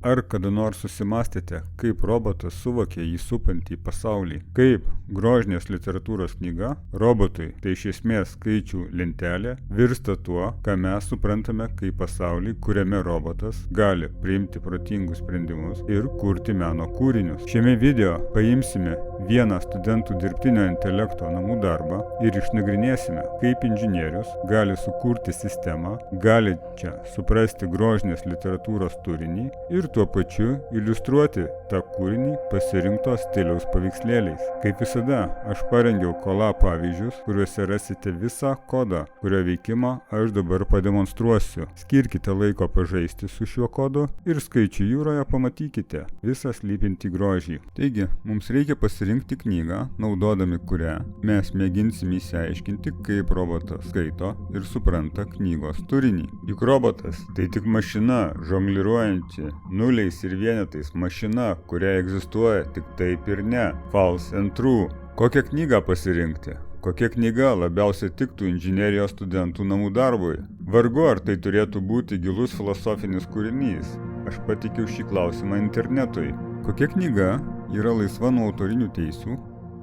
Ar kada nors susimastėte, kaip robotas suvokia jį supantį pasaulį? Kaip grožinės literatūros knyga robotui, tai iš esmės skaičių lentelė, virsta tuo, ką mes suprantame kaip pasaulį, kuriame robotas gali priimti protingus sprendimus ir kurti meno kūrinius. Šiame video paimsime vieną studentų dirbtinio intelekto namų darbą ir išnagrinėsime, kaip inžinierius gali sukurti sistemą, galinčią suprasti grožinės literatūros turinį ir tuo pačiu iliustruoti tą kūrinį pasirinkto stiliaus paveikslėliais. Kaip visada, aš parengiau Colab pavyzdžius, kuriuose rasite visą kodą, kurio veikimą aš dabar pademonstruosiu. Skirkite laiko pažaisti su šiuo kodu ir skaičių jūroje pamatykite visą slypintį grožį. Taigi, mums reikia pasirinkti knygą, naudodami kurią mes mėginsime išsiaiškinti, kaip robotas skaito ir supranta knygos turinį. Juk robotas tai tik mašina, žongliruojanti nuliais ir vienetais, mašina, kuria egzistuoja tik taip ir ne, false and true. Kokią knygą pasirinkti? Kokia knyga labiausiai tiktų inžinerijos studentų namų darbui? Vargu ar tai turėtų būti gilus filosofinis kūrinys. Aš patikiu šį klausimą internetui. Kokia knyga yra laisva nuo autorinių teisių,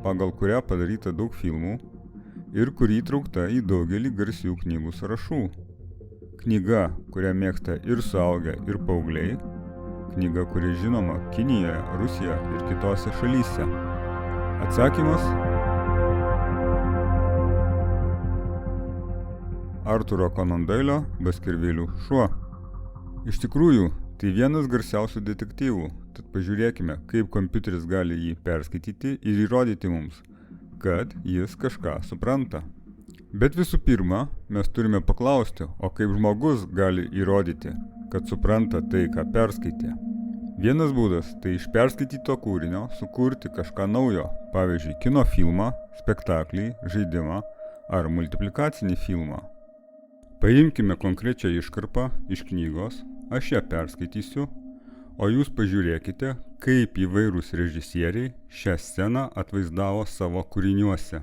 pagal kurią padaryta daug filmų ir kuri įtraukta į daugelį garsių knygų sąrašų? Knyga, kurią mėgsta ir suaugę, ir paaugliai. Knyga, kuri žinoma Kinijoje, Rusijoje ir kitose šalyse. Atsakymas Arturo Conan Doilio Baskervilių šuo. Iš tikrųjų, tai vienas garsiausių detektyvų, tad pažiūrėkime, kaip kompiuteris gali jį perskaityti ir įrodyti mums, kad jis kažką supranta. Bet visų pirma, mes turime paklausti, o kaip žmogus gali įrodyti, kad supranta tai, ką perskaitė. Vienas būdas tai iš perskaityto kūrinio sukurti kažką naujo, pavyzdžiui, kino filmą, spektaklį, žaidimą ar multiplikacinį filmą. Paimkime konkrečią iškarpą iš knygos, aš ją perskaitysiu, o jūs pažiūrėkite, kaip įvairūs režisieriai šią sceną atvaizdavo savo kūriniuose.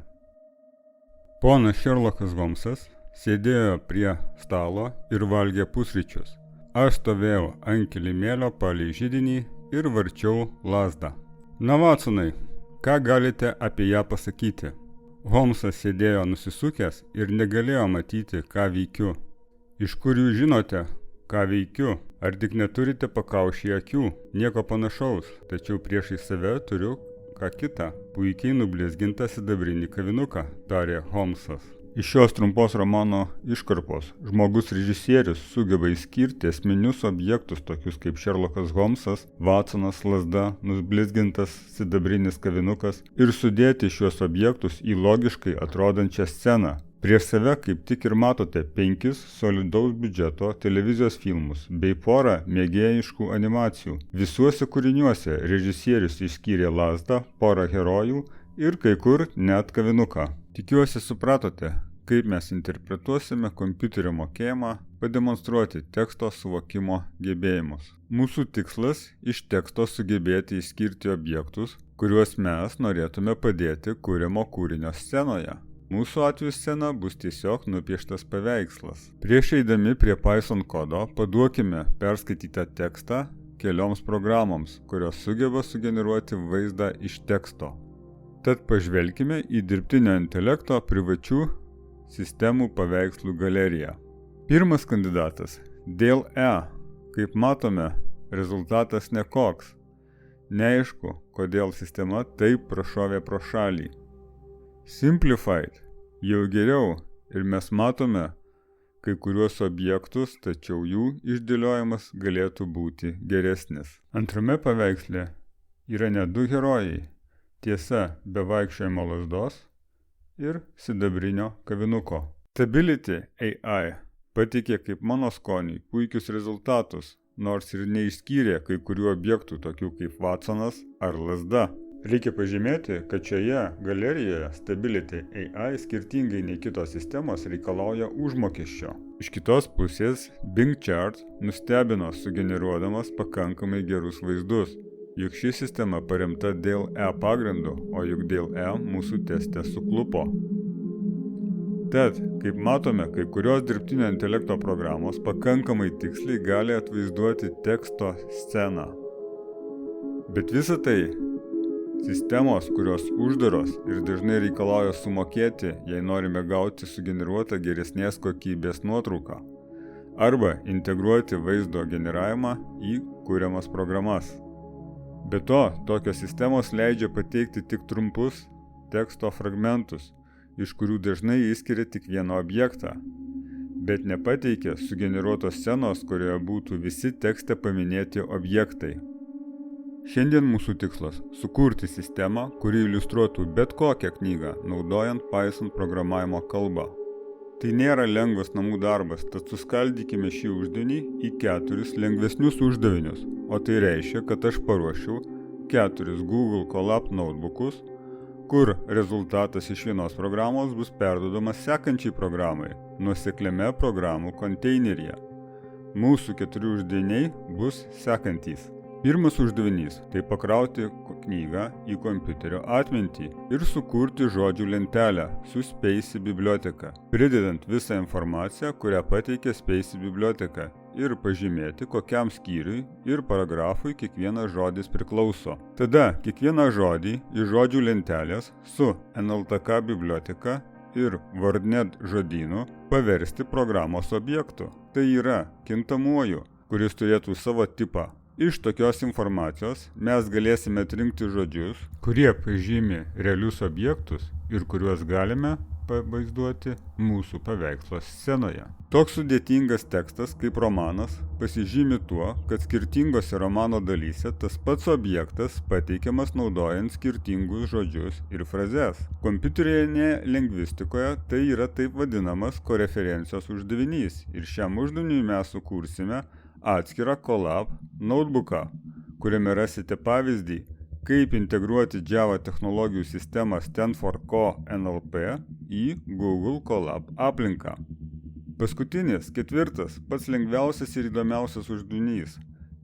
Ponas Šerlokas Holmsas sėdėjo prie stalo ir valgė pusryčius. Aš stovėjau ant kilimėlio palei židinį ir varčiau lazdą. Na, Watsonai, ką galite apie ją pasakyti? Holmsas sėdėjo nusisukęs ir negalėjo matyti, ką veikiu. Iš kur jūs žinote, ką veikiu? Ar tik neturite pakaušyje akių? Nieko panašaus, tačiau priešai save turiu ką kitą. Puikiai nublizgintą sidabrinį kavinuką, tarė Holmsas. Iš šios trumpos romano iškarpos žmogus režisierius sugeba išskirti esminius objektus tokius kaip Šerlokas Holmsas, Watsonas, lazda, nublizgintas sidabrinis kavinukas ir sudėti šios objektus į logiškai atrodančią sceną. Prieš save kaip tik ir matote 5 solidaus biudžeto televizijos filmus bei porą mėgėjiškų animacijų. Visuose kūriniuose režisierius išskyrė lazdą, porą herojų ir kai kur net kavinuką. Tikiuosi supratote, kaip mes interpretuosime kompiuterio mokėjimą pademonstruoti teksto suvokimo gebėjimus. Mūsų tikslas iš teksto sugebėti išskirti objektus, kuriuos mes norėtume padėti kuriamo kūrinio scenoje. Mūsų atveju scena bus tiesiog nupieštas paveikslas. Prieš eidami prie Python kodo paduokime perskaitytą tekstą kelioms programoms, kurios sugeba sugeneruoti vaizdą iš teksto. Tad pažvelkime į dirbtinio intelekto privačių sistemų paveikslų galeriją. Pirmas kandidatas – dėl E. Kaip matome, rezultatas nekoks. Neaišku, kodėl sistema taip prašovė pro šalį. Simplified jau geriau ir mes matome kai kuriuos objektus, tačiau jų išdėliojimas galėtų būti geresnis. Antrame paveiksle yra net 2 herojai, tiesa be vaikščiojimo lazdos ir sidabrinio kavinuko. Stability AI pateikė kaip mano skoniui puikius rezultatus, nors ir neišskyrė kai kurių objektų tokių kaip Watsonas ar lazda. Reikia pažymėti, kad šioje galerijoje Stability AI skirtingai nei kitos sistemos reikalauja užmokesčio. Iš kitos pusės Bing Chart nustebino sugeneruodamas pakankamai gerus vaizdus, juk ši sistema paremta dėl E pagrindu, o juk dėl E mūsų teste suklupo. Tad, kaip matome, kai kurios dirbtinio intelekto programos pakankamai tiksliai gali atvaizduoti teksto sceną. Bet visa tai sistemos, kurios uždaros ir dažnai reikalauja sumokėti, jei norime gauti sugeneruotą geresnės kokybės nuotrauką, arba integruoti vaizdo generavimą į kuriamas programas. Be to, tokios sistemos leidžia pateikti tik trumpus teksto fragmentus, iš kurių dažnai išskiria tik vieną objektą, bet nepateikia sugeneruotos scenos, kurioje būtų visi tekste paminėti objektai. Šiandien mūsų tikslas – sukurti sistemą, kuri iliustruotų bet kokią knygą, naudojant Python programavimo kalbą. Tai nėra lengvas namų darbas, tad suskaldykime šį uždavinį į 4 lengvesnius uždavinius, o tai reiškia, kad aš paruošiau 4 Google Colab notebookus, kur rezultatas iš vienos programos bus perduodamas sekančiai programai, nuosekliame programų konteineryje. Mūsų 4 uždaviniai bus sekantys. Pirmas uždavinys – tai pakrauti knygą į kompiuterio atmintį ir sukurti žodžių lentelę su Spacy biblioteka, pridedant visą informaciją, kurią pateikia Spacy biblioteka ir pažymėti, kokiam skyriui ir paragrafui kiekvienas žodis priklauso. Tada kiekvieną žodį iš žodžių lentelės su NLTK biblioteka ir WordNet žodynu paversti programos objektu. Tai yra kintamuoju, kuris turėtų savo tipą. Iš tokios informacijos mes galėsime atrinkti žodžius, kurie pažymi realius objektus ir kuriuos galime pavaizduoti mūsų paveikslo scenoje. Toks sudėtingas tekstas kaip romanas pasižymi tuo, kad skirtingose romano dalyse tas pats objektas pateikiamas naudojant skirtingus žodžius ir frazes. Kompiuterinėje lingvistikoje tai yra taip vadinamas koreferencijos uždavinys ir šiam uždaviniui mes sukursime atskirą Colab notebooką, kuriame rasite pavyzdį, kaip integruoti Java technologijų sistemą Stanford Co. NLP į Google Colab aplinką. Paskutinis, 4, pats lengviausias ir įdomiausias uždavinys.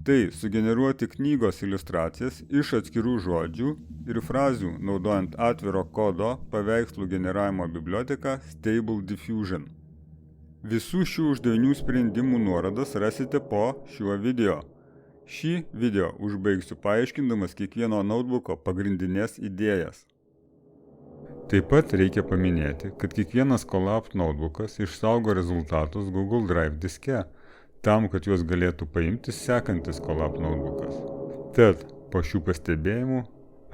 Tai sugeneruoti knygos iliustracijas iš atskirų žodžių ir frazių, naudojant atviro kodo paveikslų generavimo biblioteką Stable Diffusion. Visų šių uždavinių sprendimų nuorodas rasite po šiuo video. Šį video užbaigsiu paaiškindamas kiekvieno notebooko pagrindinės idėjas. Taip pat reikia paminėti, kad kiekvienas Colab notebookas išsaugo rezultatus Google Drive diske, tam, kad juos galėtų paimti sekantis Colab notebookas. Tad, po šių pastebėjimų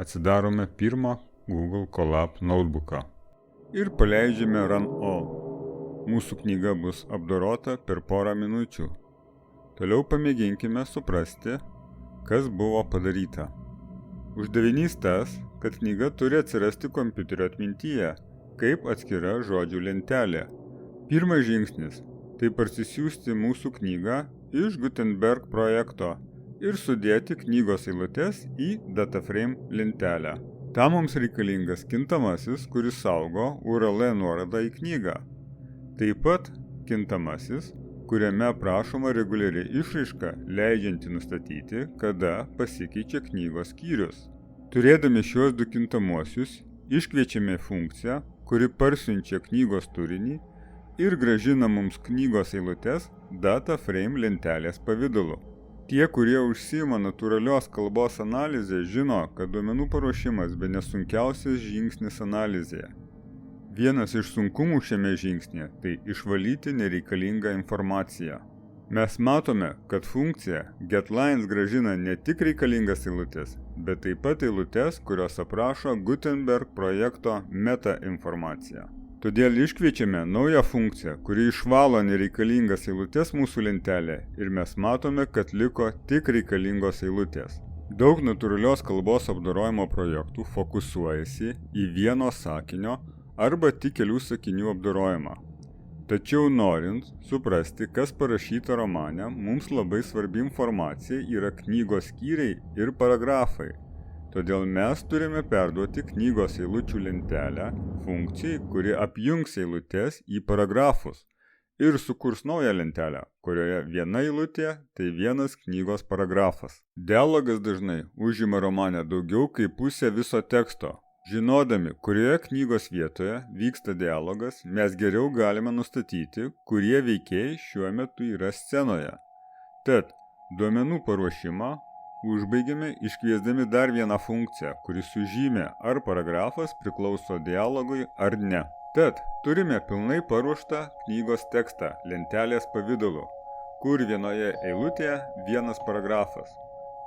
atsidarome pirmą Google Colab notebooką ir paleidžiame Run All. Mūsų knyga bus apdorota per porą minučių. Toliau pamėginkime suprasti, kas buvo padaryta. Uždavinys tas, kad knyga turi atsirasti kompiuterio atmintyje, kaip atskira žodžių lentelė. Pirmas žingsnis – tai parsisiųsti mūsų knygą iš Gutenberg projekto ir sudėti knygos eilutes į DataFrame lentelę. Tam mums reikalingas kintamasis, kuris saugo URL nuorodą į knygą. Taip pat kintamasis, kuriame aprašoma reguliari išraiška, leidžianti nustatyti, kada pasikeičia knygos skyrius. Turėdami šios 2 kintamuosius, iškviečiame funkciją, kuri parsiunčia knygos turinį ir grąžina mums knygos eilutes DataFrame lentelės pavidalu. Tie, kurie užsiima natūralios kalbos analizę, žino, kad duomenų paruošimas bene sunkiausias žingsnis analizėje. Vienas iš sunkumų šiame žingsnėje – tai išvalyti nereikalingą informaciją. Mes matome, kad funkcija getLines grąžina ne tik reikalingas eilutes, bet taip pat eilutes, kurios aprašo Gutenberg projekto meta informaciją. Todėl iškviečiame naują funkciją, kuri išvalo nereikalingas eilutes mūsų lentelė ir mes matome, kad liko tik reikalingos eilutės. Daug natūralios kalbos apdorojimo projektų fokusuojasi į vieno sakinio arba tik kelių sakinių apdorojimą. Tačiau norint suprasti, kas parašyta romane, mums labai svarbi informacija yra knygos skyriai ir paragrafai. Todėl mes turime perduoti knygos eilučių lentelę funkcijai, kuri apjungs eilutes į paragrafus ir sukurs naują lentelę, kurioje viena eilutė tai vienas knygos paragrafas. Dialogas dažnai užima romane daugiau kaip pusę viso teksto. Žinodami, kurioje knygos vietoje vyksta dialogas, mes geriau galime nustatyti, kurie veikėjai šiuo metu yra scenoje. Tad, duomenų paruošimą užbaigiame iškviesdami dar vieną funkciją, kuri sužymė, ar paragrafas priklauso dialogui ar ne. Tad, turime pilnai paruoštą knygos tekstą lentelės pavidalu, kur vienoje eilutėje vienas paragrafas.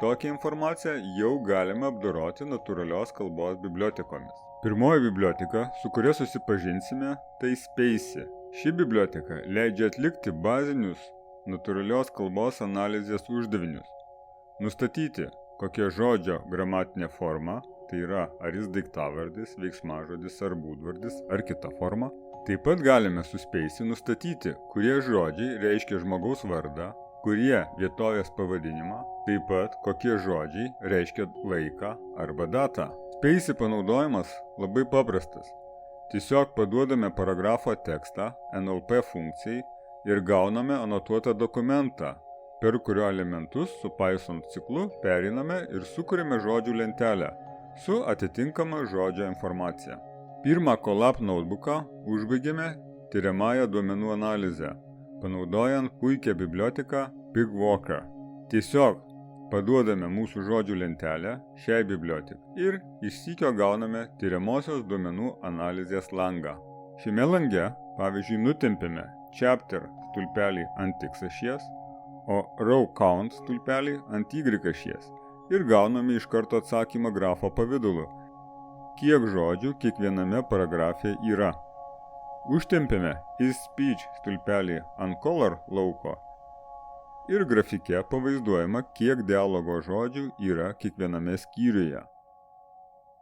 Tokią informaciją jau galime apdoroti natūralios kalbos bibliotekomis. Pirmoji biblioteka, su kuria susipažinsime, tai Spacy. Ši biblioteka leidžia atlikti bazinius natūralios kalbos analizės uždavinius. Nustatyti, kokia žodžio gramatinė forma, tai yra ar jis daiktavardis, veiksmažodis ar būdvardis ar kita forma. Taip pat galime su Spacy nustatyti, kurie žodžiai reiškia žmogaus vardą, kurie vietovės pavadinimą, taip pat kokie žodžiai reiškia laiką arba datą. Spacy panaudojimas labai paprastas. Tiesiog paduodame paragrafo tekstą NLP funkcijai ir gauname anotuotą dokumentą, per kurio elementus su Python ciklu pereiname ir sukuriame žodžių lentelę su atitinkama žodžio informacija. Pirmą Colab notebooką užbaigėme tiriamąją duomenų analizę, panaudojant puikią biblioteką Pigwalker. Tiesiog paduodame mūsų žodžių lentelę šiai bibliotekai ir išsykio gauname tiriamosios duomenų analizės langą. Šiame lange, pavyzdžiui, nutempiame chapter stulpelį ant X ašies, o row count stulpelį ant Y ašies ir gauname iš karto atsakymą grafo pavidalu, kiek žodžių kiekviename paragrafe yra. Užtempiame isSpeech stulpelį ant color lauko ir grafike pavaizduojama, kiek dialogo žodžių yra kiekviename skyriuje.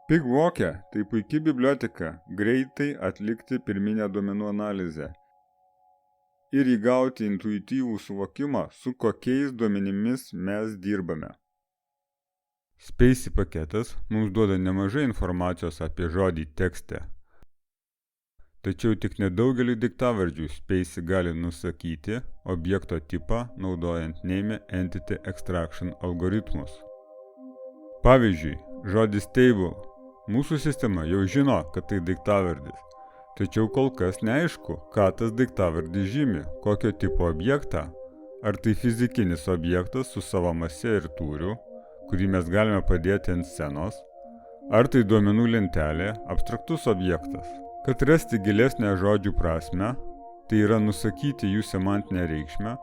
Pigwalker tai puikia biblioteka greitai atlikti pirminę duomenų analizę ir įgauti intuityvų suvokimą, su kokiais duomenimis mes dirbame. Spacy paketas mums duoda nemažai informacijos apie žodį tekste. Tačiau tik nedaugelį daiktavardžių Spacy gali nusakyti objekto tipą naudojant Name Entity Extraction algoritmus. Pavyzdžiui, žodis table. Mūsų sistema jau žino, kad tai daiktavardis. Tačiau kol kas neaišku, ką tas daiktavardis žymi, kokio tipo objektą, ar tai fizikinis objektas su savo mase ir tūriu, kurį mes galime padėti ant scenos, ar tai duomenų lentelė, abstraktus objektas. Kad rasti gilesnę žodžių prasmę, tai yra nusakyti jų semantinę reikšmę,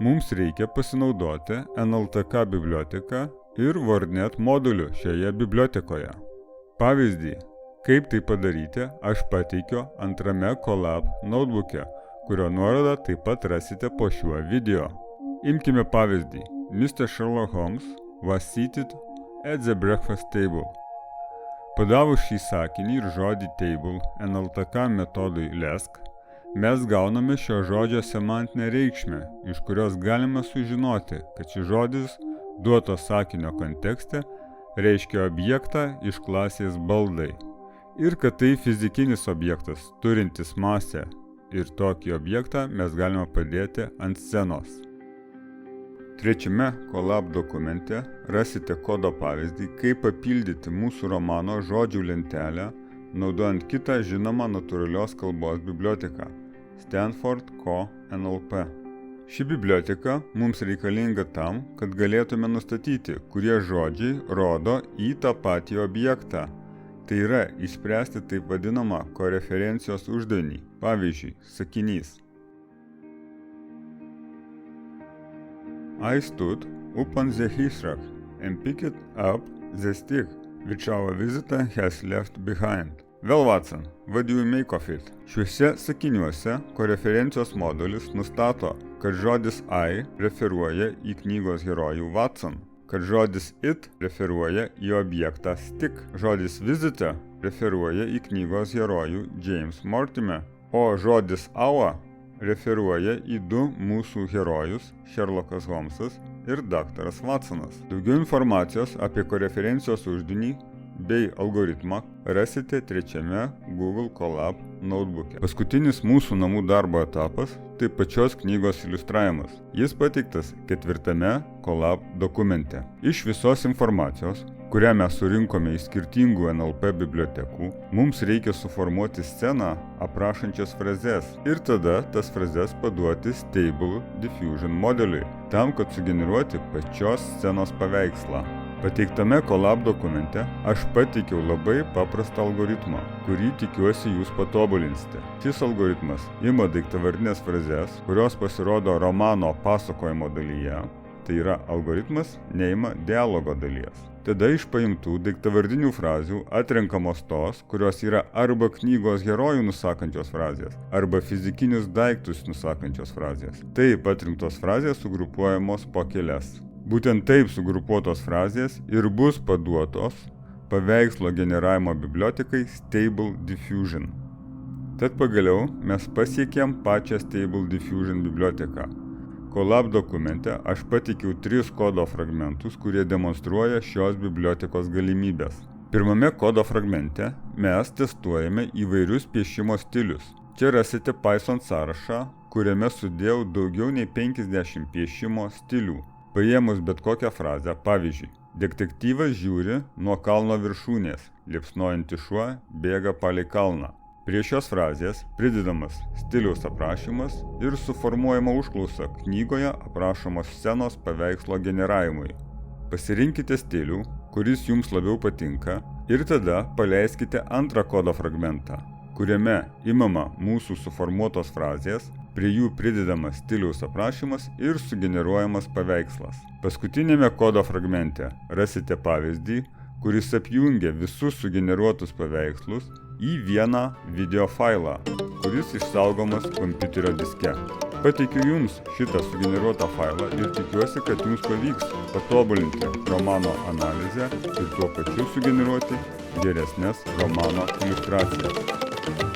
mums reikia pasinaudoti NLTK biblioteką ir WordNet moduliu šioje bibliotekoje. Pavyzdį, kaip tai padaryti, aš pateikiu antrame Colab notebook'e, kurio nuorodą taip pat rasite po šiuo video. Imkime pavyzdį. Mr. Sherlock Holmes was seated at the breakfast table. Padavus šį sakinį ir žodį table NLTK metodui lesk, mes gauname šio žodžio semantinę reikšmę, iš kurios galime sužinoti, kad šis žodis duoto sakinio kontekste reiškia objektą iš klasės baldai ir kad tai fizikinis objektas, turintis masę, ir tokį objektą mes galime padėti ant scenos. Trečiame Colab dokumente rasite kodo pavyzdį, kaip papildyti mūsų romano žodžių lentelę, naudojant kitą žinomą natūralios kalbos biblioteką Stanford Co-NLP. Ši biblioteka mums reikalinga tam, kad galėtume nustatyti, kurie žodžiai rodo į tą patį objektą. Tai yra išspręsti taip vadinamą koreferencijos uždavinį. Pavyzdžiui, sakinys. I stood upon the heathrock and picked up the stick which our visitor has left behind. Well, Watson, what do you make of it? Šiuose sakiniuose koreferencijos modulis nustato, kad žodis I referuoja į knygos herojų Watson, kad žodis it referuoja į objektą stick, žodis visitor referuoja į knygos herojų James Mortimer, o žodis our referuoja į du mūsų herojus Sherlockas Holmsas ir daktaras Watsonas. Daugiau informacijos apie koreferencijos uždavinį bei algoritmą rasite trečiame Google Colab notebook'e. Paskutinis mūsų namų darbo etapas tai pačios knygos iliustravimas. Jis pateiktas 4 Collab dokumente. Iš visos informacijos, kurią mes surinkome iš skirtingų NLP bibliotekų, mums reikia suformuoti sceną aprašančias frazes ir tada tas frazes paduoti Stable Diffusion modeliui, tam, kad sugeneruoti pačios scenos paveikslą. Pateiktame Collab dokumente aš pateikiau labai paprastą algoritmą, kurį tikiuosi jūs patobulinsite. Šis algoritmas ima daiktavardinės frazes, kurios pasirodo romano pasakojimo dalyje, tai yra algoritmas neima dialogo dalies. Tada iš paimtų daiktavardinių frazių atrenkamos tos, kurios yra arba knygos herojų nusakančios frazės, arba fizikinius daiktus nusakančios frazės. Taip atrinktos frazės sugrupuojamos po kelias. Būtent taip sugrupuotos frazės ir bus paduotos paveikslo generavimo bibliotekai Stable Diffusion. Tad pagaliau mes pasiekėm pačią Stable Diffusion biblioteką. Collab dokumente aš pateikiau 3 kodo fragmentus, kurie demonstruoja šios bibliotekos galimybės. Pirmame kodo fragmente mes testuojame įvairius piešimo stilius. Čia rasite Python sąrašą, kuriame sudėjau daugiau nei 50 piešimo stilių. Paėmus bet kokią frazę, pavyzdžiui, detektyvas žiūri nuo kalno viršūnės, liepsnojantis šuo bėga palei kalną. Prie šios frazės pridedamas stiliaus aprašymas ir suformuojama užklausa knygoje aprašomos scenos paveikslo generavimui. Pasirinkite stilių, kuris jums labiau patinka, ir tada paleiskite antrą kodo fragmentą, kuriame imama mūsų suformuotos frazės, prie jų pridedamas stiliaus aprašymas ir sugeneruojamas paveikslas. Paskutinėme kodo fragmente rasite pavyzdį, kuris apjungia visus sugeneruotus paveikslus į vieną video failą, kuris išsaugomas kompiuterio diske. Pateikiu jums šitą sugeneruotą failą ir tikiuosi, kad jums pavyks patobulinti romano analizę ir tuo pačiu sugeneruoti geresnės romano iliustracijas.